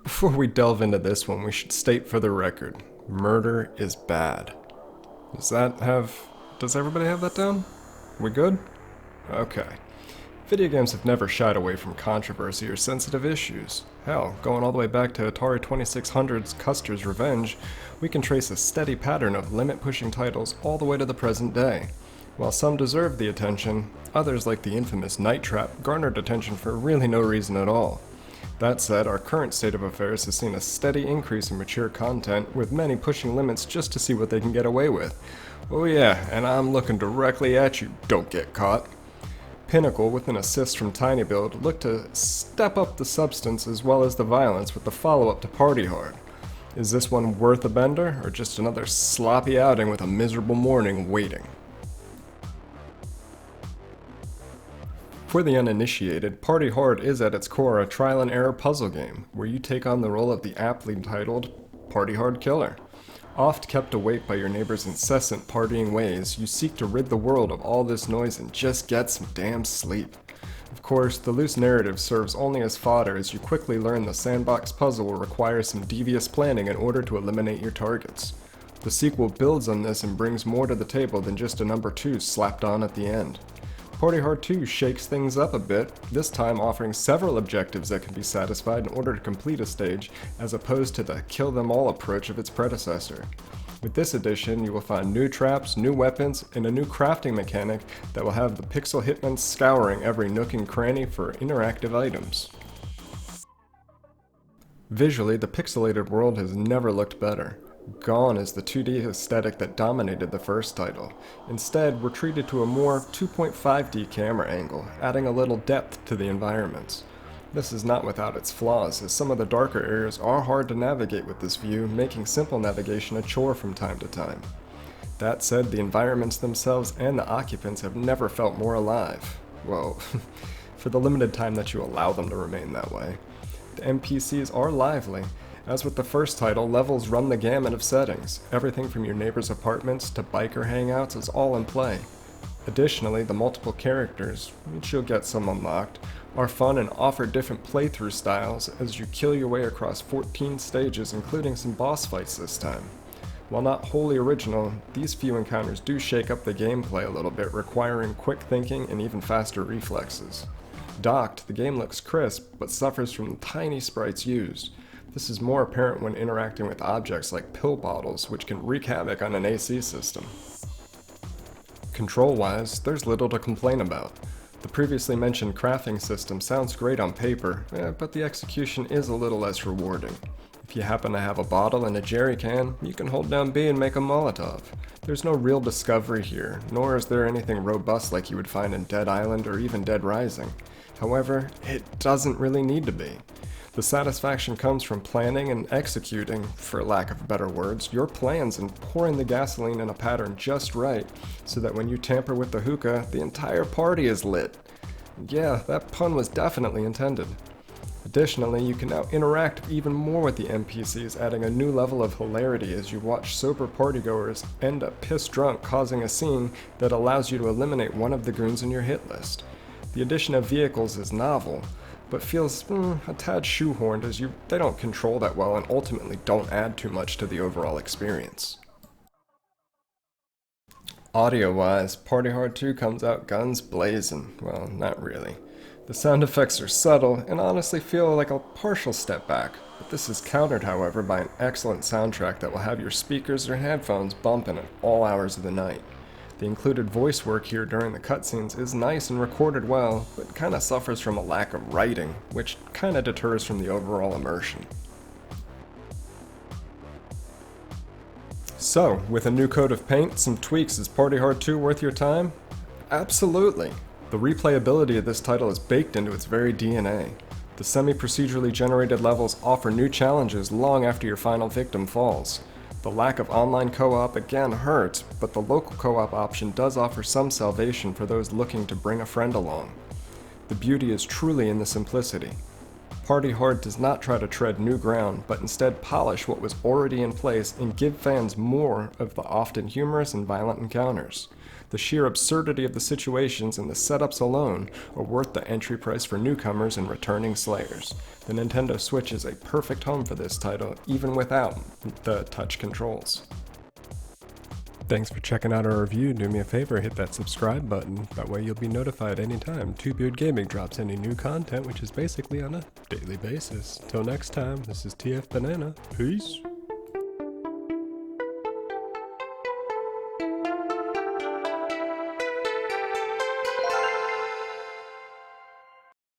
Before we delve into this one, we should state for the record, murder is bad. Does everybody have that down? We good? Okay. Video games have never shied away from controversy or sensitive issues. Hell, going all the way back to Atari 2600's Custer's Revenge, we can trace a steady pattern of limit-pushing titles all the way to the present day. While some deserve the attention, others like the infamous Night Trap garnered attention for really no reason at all. That said, our current state of affairs has seen a steady increase in mature content, with many pushing limits just to see what they can get away with. Oh yeah, and I'm looking directly at you, don't get caught. Pinokl, with an assist from tinyBuild, looked to step up the substance as well as the violence with the follow-up to Party Hard. Is this one worth a bender, or just another sloppy outing with a miserable morning waiting? For the uninitiated, Party Hard is at its core a trial-and-error puzzle game, where you take on the role of the aptly titled Party Hard Killer. Oft kept awake by your neighbor's incessant partying ways, you seek to rid the world of all this noise and just get some damn sleep. Of course, the loose narrative serves only as fodder as you quickly learn the sandbox puzzle will require some devious planning in order to eliminate your targets. The sequel builds on this and brings more to the table than just a number 2 slapped on at the end. Party Hard 2 shakes things up a bit, this time offering several objectives that can be satisfied in order to complete a stage, as opposed to the kill-them-all approach of its predecessor. With this edition, you will find new traps, new weapons, and a new crafting mechanic that will have the pixel hitmen scouring every nook and cranny for interactive items. Visually, the pixelated world has never looked better. Gone is the 2D aesthetic that dominated the first title. Instead, we're treated to a more 2.5D camera angle, adding a little depth to the environments. This is not without its flaws, as some of the darker areas are hard to navigate with this view, making simple navigation a chore from time to time. That said, the environments themselves and the occupants have never felt more alive. Well, for the limited time that you allow them to remain that way. The NPCs are lively. As with the first title, levels run the gamut of settings. Everything from your neighbor's apartments to biker hangouts is all in play. Additionally, the multiple characters, which you'll get some unlocked, are fun and offer different playthrough styles as you kill your way across 14 stages, including some boss fights this time. While not wholly original, these few encounters do shake up the gameplay a little bit, requiring quick thinking and even faster reflexes. Docked, the game looks crisp, but suffers from the tiny sprites used. This is more apparent when interacting with objects like pill bottles, which can wreak havoc on an AC system. Control-wise, there's little to complain about. The previously mentioned crafting system sounds great on paper, but the execution is a little less rewarding. If you happen to have a bottle and a jerry can, you can hold down B and make a Molotov. There's no real discovery here, nor is there anything robust like you would find in Dead Island or even Dead Rising. However, it doesn't really need to be. The satisfaction comes from planning and executing, for lack of better words, your plans and pouring the gasoline in a pattern just right, so that when you tamper with the hookah, the entire party is lit. Yeah, that pun was definitely intended. Additionally, you can now interact even more with the NPCs, adding a new level of hilarity as you watch sober partygoers end up pissed drunk, causing a scene that allows you to eliminate one of the goons in your hit list. The addition of vehicles is novel, but feels a tad shoehorned as they don't control that well and ultimately don't add too much to the overall experience. Audio-wise, Party Hard 2 comes out guns blazing. Well, not really. The sound effects are subtle and honestly feel like a partial step back, but this is countered, however, by an excellent soundtrack that will have your speakers or headphones bumping at all hours of the night. The included voice work here during the cutscenes is nice and recorded well, but kinda suffers from a lack of writing, which kinda deters from the overall immersion. So, with a new coat of paint, some tweaks, is Party Hard 2 worth your time? Absolutely! The replayability of this title is baked into its very DNA. The semi-procedurally generated levels offer new challenges long after your final victim falls. The lack of online co-op again hurts, but the local co-op option does offer some salvation for those looking to bring a friend along. The beauty is truly in the simplicity. Party Hard does not try to tread new ground, but instead polish what was already in place and give fans more of the often humorous and violent encounters. The sheer absurdity of the situations and the setups alone are worth the entry price for newcomers and returning slayers. The Nintendo Switch is a perfect home for this title, even without the touch controls. Thanks for checking out our review. Do me a favor, hit that subscribe button. That way you'll be notified anytime tinyBuild Gaming drops any new content, which is basically on a daily basis. Till next time, this is TF Banana. Peace.